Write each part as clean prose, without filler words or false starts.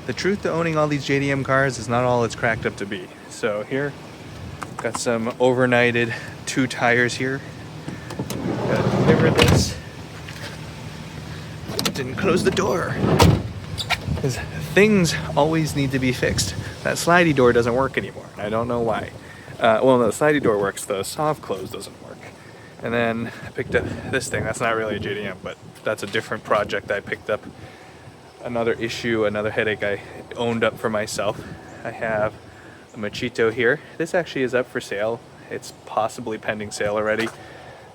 the truth to owning all these JDM cars is not all it's cracked up to be. So here, got some overnighted 2 tires here. Gotta deliver this. Didn't close the door. Because things always need to be fixed. That slidey door doesn't work anymore. I don't know why. Well, no, the slidey door works, the soft close doesn't work. And then I picked up this thing. That's not really a JDM, but that's a different project I picked up. Another issue, another headache I owned up for myself. I have a Machito here. This actually is up for sale. It's possibly pending sale already.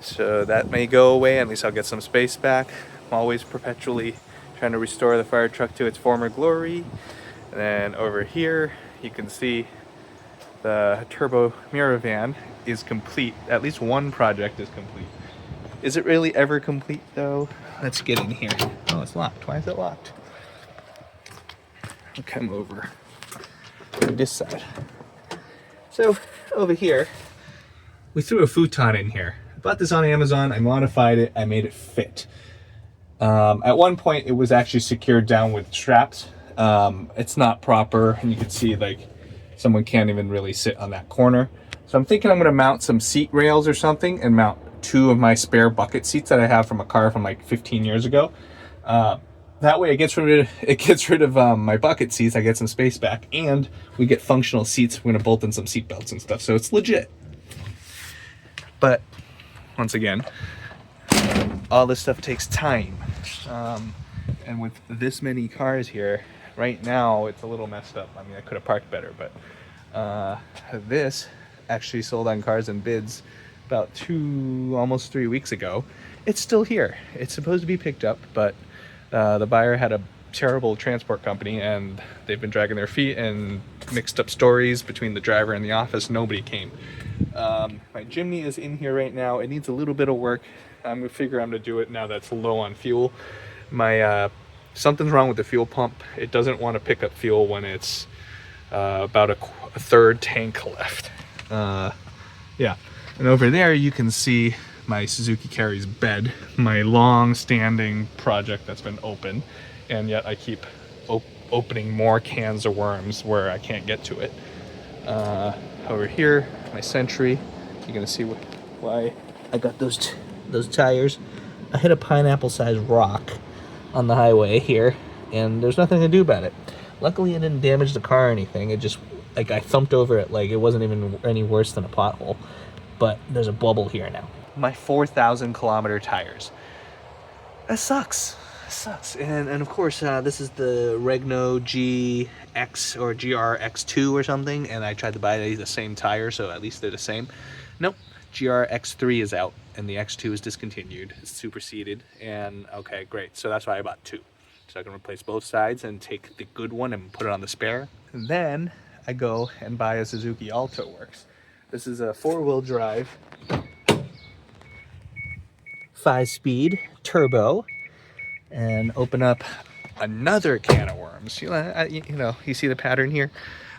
So that may go away, at least I'll get some space back. I'm always perpetually trying to restore the fire truck to its former glory. And then over here, you can see the turbo minivan is complete. At least one project is complete. Is it really ever complete though? Let's get in here. Oh, it's locked. Why is it locked? I'll come over to this side. So over here, we threw a futon in here. I bought this on Amazon. I modified it. I made it fit. At one point, it was actually secured down with straps. It's not proper, and you can see like someone can't even really sit on that corner. So I'm thinking I'm going to mount some seat rails or something and mount 2 of my spare bucket seats that I have from a car from like 15 years ago. That way it gets rid of my bucket seats. I get some space back, and we get functional seats. We're going to bolt in some seat belts and stuff, so it's legit. But once again, all this stuff takes time. And with this many cars here, right now it's a little messed up. I mean, I could have parked better, but this actually sold on Cars and Bids about almost 3 weeks ago. It's still here. It's supposed to be picked up, but the buyer had a terrible transport company, and they've been dragging their feet and mixed up stories between the driver and the office. Nobody came. My Jimny is in here right now. It needs a little bit of work. I'm gonna figure I'm gonna do it now that's low on fuel. My something's wrong with the fuel pump. It doesn't want to pick up fuel when it's about a third tank left. Yeah, and over there you can see my Suzuki Carry's bed, my long-standing project that's been open, and yet I keep opening more cans of worms where I can't get to it. Over here, my Century. You're gonna see why I got those tires. I hit a pineapple-sized rock on the highway here, and there's nothing to do about it. Luckily, it didn't damage the car or anything. It just, like, I thumped over it like it wasn't even any worse than a pothole. But there's a bubble here now. My 4,000 kilometer tires. That sucks. That sucks. And of course, this is the Regno GX or GRX2 or something, and I tried to buy the same tire, so at least they're the same. Nope. GRX3 is out, and the X2 is discontinued. It's superseded, and okay, great. So that's why I bought 2. So I can replace both sides and take the good one and put it on the spare. And then I go and buy a Suzuki Alto Works. This is a 4-wheel drive, 5-speed turbo, and open up another can of worms. You know, you see the pattern here?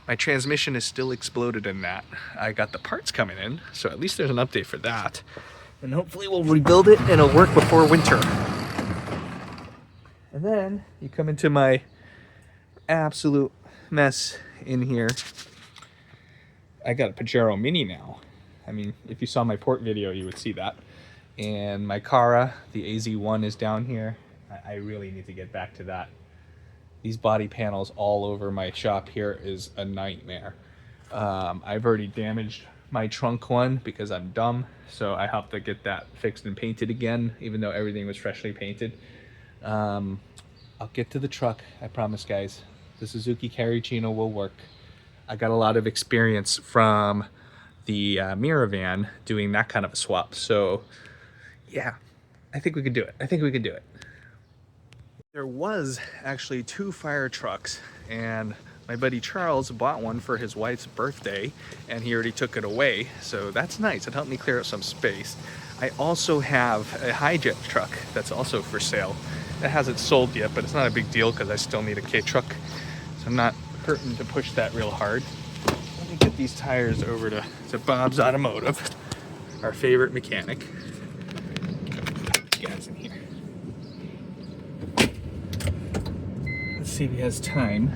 My transmission is still exploded in that. I got the parts coming in, so at least there's an update for that. And hopefully we'll rebuild it and it'll work before winter. And then you come into my absolute mess in here. I got a Pajero Mini now. I mean, if you saw my port video, you would see that. And my Cara, the AZ1, is down here. I really need to get back to that. These body panels all over my shop here is a nightmare. I've already damaged my trunk one because I'm dumb, so I have to get that fixed and painted again, even though everything was freshly painted. I'll get to the truck, I promise, guys. The Suzuki Carry Chino will work. I got a lot of experience from the Minivan doing that kind of a swap, so yeah, I think we could do it. I think we could do it. There was actually 2 fire trucks, and my buddy Charles bought one for his wife's birthday, and he already took it away, so that's nice. It helped me clear up some space. I also have a Hi-Jet truck that's also for sale. It hasn't sold yet, but it's not a big deal because I still need a K truck, so I'm not hurting to push that real hard. Let me get these tires over to Bob's Automotive, our favorite mechanic. Get these guys in here. Let's see if he has time.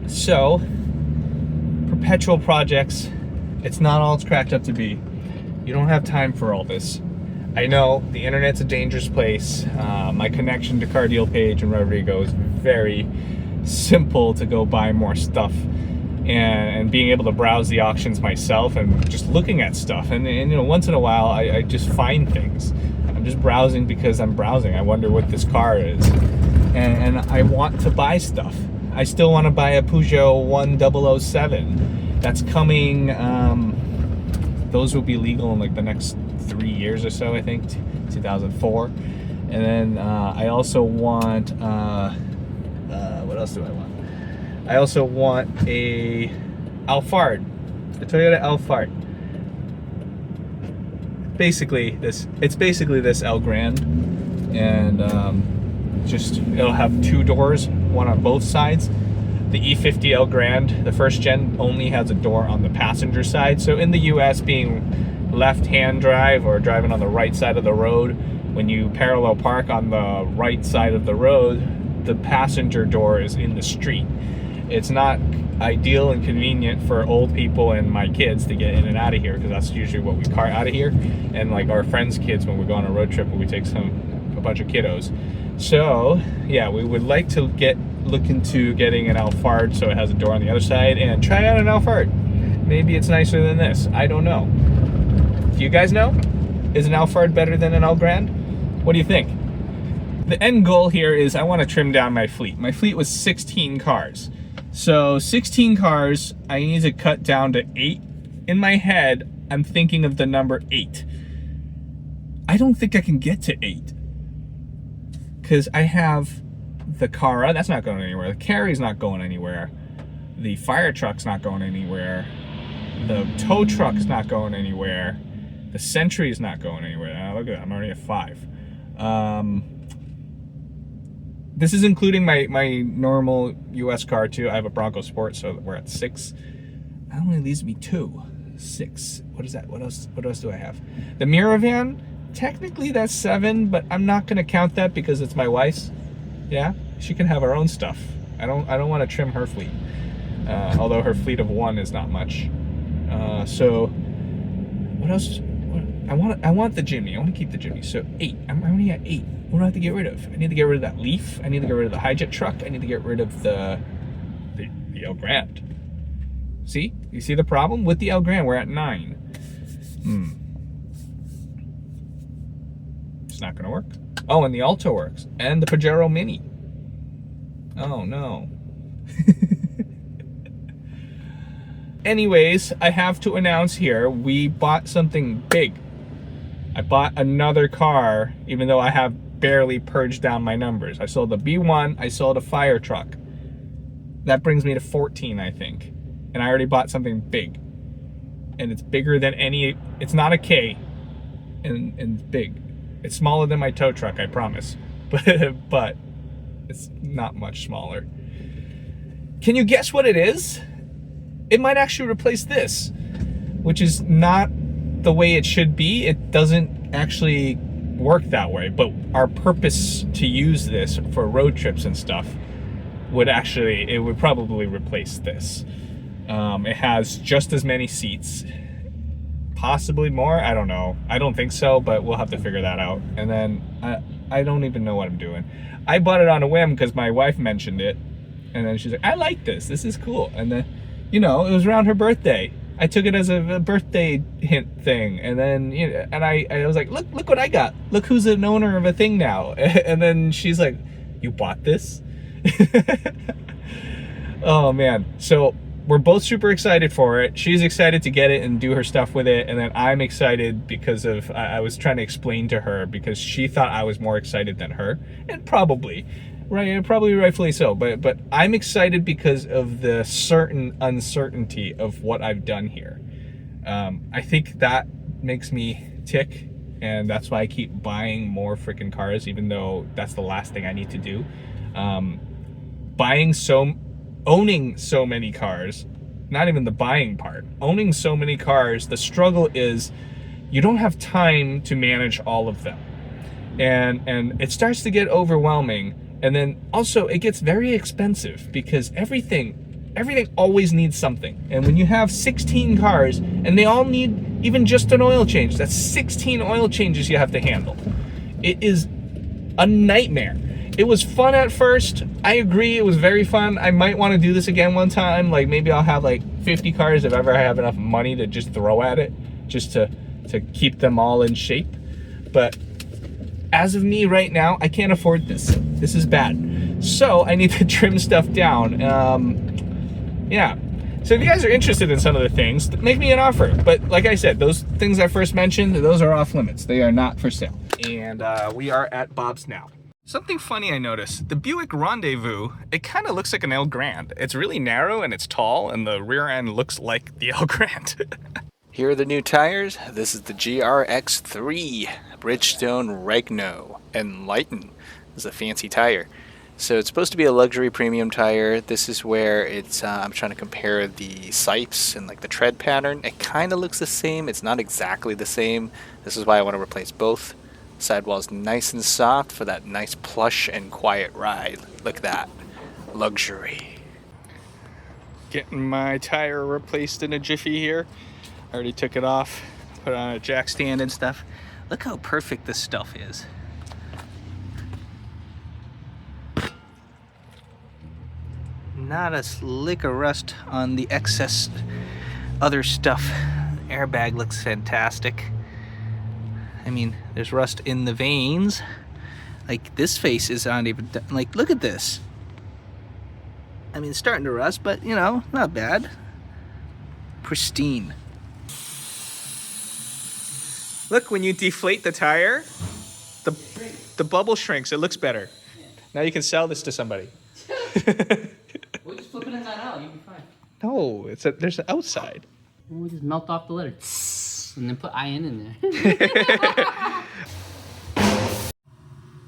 So, perpetual projects, it's not all it's cracked up to be. You don't have time for all this. I know the internet's a dangerous place. My connection to Car Deal page and Rodrigo is very simple to go buy more stuff, and being able to browse the auctions myself and just looking at stuff. And you know, once in a while, I just find things. I'm just browsing because I'm browsing. I wonder what this car is, and I want to buy stuff. I still want to buy a Peugeot 1007. That's coming. Those will be legal in like the next 3 years or so, I think, 2004. And then I also want, what else do I want? I also want a Alphard, a Toyota Alphard. It's basically this Elgrandy, and it'll have 2 doors, one on both sides. The E50 Elgrandy, the first gen, only has a door on the passenger side. So in the US, being left-hand drive or driving on the right side of the road, when you parallel park on the right side of the road, the passenger door is in the street. It's not ideal and convenient for old people and my kids to get in and out of here, because that's usually what we car out of here, and like our friends' kids when we go on a road trip and we take a bunch of kiddos. So yeah, we would like to look into getting an Alphard so it has a door on the other side, and try out an Alphard. Maybe it's nicer than this. I don't know. Do you guys know? Is an Alphard better than an Elgrandy? What do you think? The end goal here is I want to trim down my fleet. My fleet was 16 cars. So 16 cars, I need to cut down to 8. In my head, I'm thinking of the number 8. I don't think I can get to 8. Because I have the Cara, that's not going anywhere. The Carry's not going anywhere. The fire truck's not going anywhere. The tow truck's not going anywhere. The Sentry's not going anywhere. Now, look at that, I'm already at 5. This is including my normal US car too. I have a Bronco Sport, so we're at 6. That only leaves me 2. 6. What is that? What else do I have? The Miravan, technically that's 7, but I'm not gonna count that because it's my wife's. Yeah, she can have her own stuff. I don't want to trim her fleet. Although her fleet of 1 is not much. So what else? I want the Jimny. I want to keep the Jimny. So 8. I'm only at 8. What do I have to get rid of? I need to get rid of that Leaf. I need to get rid of the Hijet truck. I need to get rid of the Elgrandy. See? You see the problem? With the Elgrandy, we're at 9. It's not going to work. Oh, and the Alto works. And the Pajero Mini. Oh, no. Anyways, I have to announce here, we bought something big. I bought another car, even though I have barely purged down my numbers. I sold the B1, I sold a fire truck. That brings me to 14, I think. And I already bought something big. And it's bigger than any, it's not a K, and it's big. It's smaller than my tow truck, I promise. But it's not much smaller. Can you guess what it is? It might actually replace this, which is not the way it should be. It doesn't actually work that way, but our purpose to use this for road trips and stuff would probably replace this. It has just as many seats, possibly more, I don't know. I don't think so, but we'll have to figure that out. And then I don't even know what I'm doing. I bought it on a whim because my wife mentioned it, and then she's like, I like this is cool. And then, you know, it was around her birthday. I took it as a birthday hint thing, and then, you know, and I was like, look what I got. Look who's an owner of a thing now. And then she's like, you bought this? Oh man. So we're both super excited for it. She's excited to get it and do her stuff with it, and then I'm excited because of I was trying to explain to her because she thought I was more excited than her, and probably rightfully so, but I'm excited because of the certain uncertainty of what I've done here. I think that makes me tick, and that's why I keep buying more freaking cars, even though that's the last thing I need to do. Owning so many cars, not even the buying part, owning so many cars, the struggle is you don't have time to manage all of them. And it starts to get overwhelming. And then also it gets very expensive because everything always needs something. And when you have 16 cars and they all need even just an oil change, that's 16 oil changes you have to handle. It is a nightmare. It was fun at first. I agree, it was very fun. I might want to do this again one time. Like maybe I'll have like 50 cars if ever I have enough money to just throw at it, just to keep them all in shape. But as of me right now, I can't afford this. This is bad. So I need to trim stuff down. Yeah. So if you guys are interested in some of the things, make me an offer. But like I said, those things I first mentioned, those are off limits. They are not for sale. And we are at Bob's now. Something funny I noticed, the Buick Rendezvous, it kind of looks like an Elgrandy. It's really narrow and it's tall, and the rear end looks like the Elgrandy. Here are the new tires. This is the GRX3 Bridgestone Regno. Enlighten is a fancy tire. So it's supposed to be a luxury premium tire. This is where it's, I'm trying to compare the sipes and like the tread pattern. It kind of looks the same. It's not exactly the same. This is why I want to replace both. Sidewall's nice and soft for that nice plush and quiet ride. Look at that. Luxury. Getting my tire replaced in a jiffy here. I already took it off, put on a jack stand and stuff. Look how perfect this stuff is. Not a lick of rust on the excess other stuff. The airbag looks fantastic. I mean, there's rust in the veins. Like this face is not even, like look at this. I mean, it's starting to rust, but you know, not bad. Pristine. Look, when you deflate the tire, the bubble shrinks. It looks better. Now you can sell this to somebody. We'll just flip it inside out, you'll be fine. No, there's an outside. We'll just melt off the letter. And then put IN in there.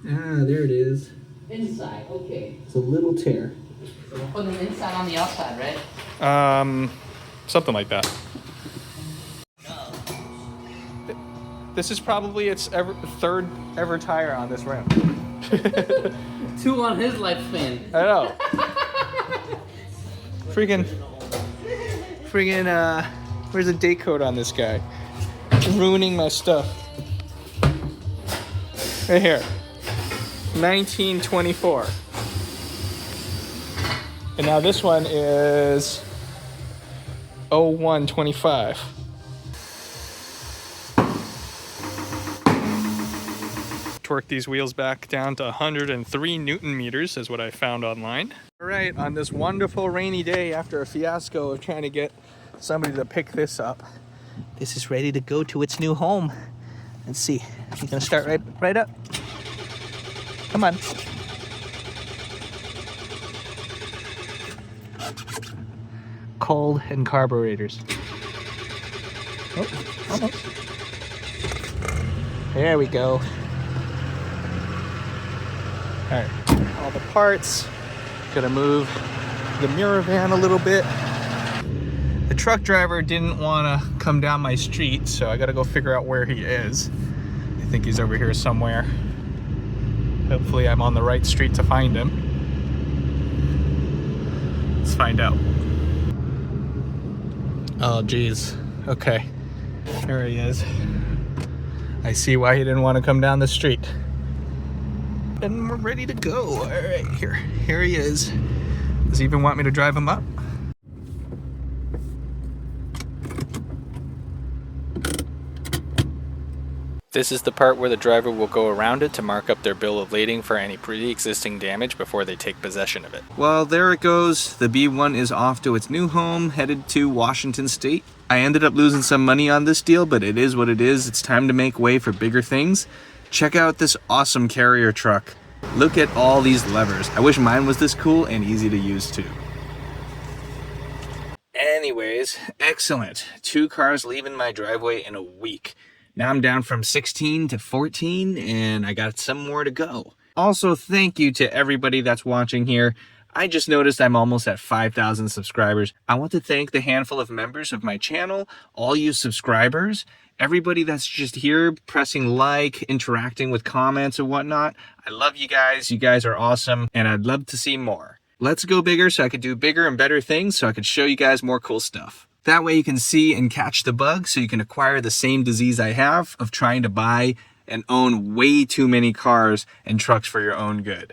Ah, there it is. Inside, okay. It's a little tear. So we'll put the inside on the outside, right? Something like that. This is probably its third ever tire on this rim. 2 on his lifespan. I know. Freaking, where's the date code on this guy? Ruining my stuff. Right here. 1924. And now this one is 0125. Torque these wheels back down to 103 Newton meters is what I found online. All right, on this wonderful rainy day after a fiasco of trying to get somebody to pick this up, this is ready to go to its new home. Let's see, you gonna start right up? Come on. Cold and carburetors. Oh, almost. There we go. All right, all the parts. Gonna move the mirror van a little bit. The truck driver didn't want to come down my street, so I gotta go figure out where he is. I think he's over here somewhere. Hopefully I'm on the right street to find him. Let's find out. Oh geez, okay, there he is. I see why he didn't want to come down the street. And we're ready to go. All right, here he is. Does he even want me to drive him up? This is the part where the driver will go around it to mark up their bill of lading for any pre-existing damage before they take possession of it. Well, there it goes. The B1 is off to its new home, headed to Washington State. I ended up losing some money on this deal, but it is what it is. It's time to make way for bigger things. Check out this awesome carrier truck. Look at all these levers. I wish mine was this cool and easy to use too. Anyways, excellent. 2 cars leaving my driveway in a week. Now I'm down from 16 to 14 and I got some more to go. Also, thank you to everybody that's watching here. I just noticed I'm almost at 5,000 subscribers. I want to thank the handful of members of my channel, all you subscribers, everybody that's just here pressing like, interacting with comments and whatnot. I love you guys. You guys are awesome, and I'd love to see more. Let's go bigger so I could do bigger and better things so I could show you guys more cool stuff. That way you can see and catch the bug so you can acquire the same disease I have of trying to buy and own way too many cars and trucks for your own good.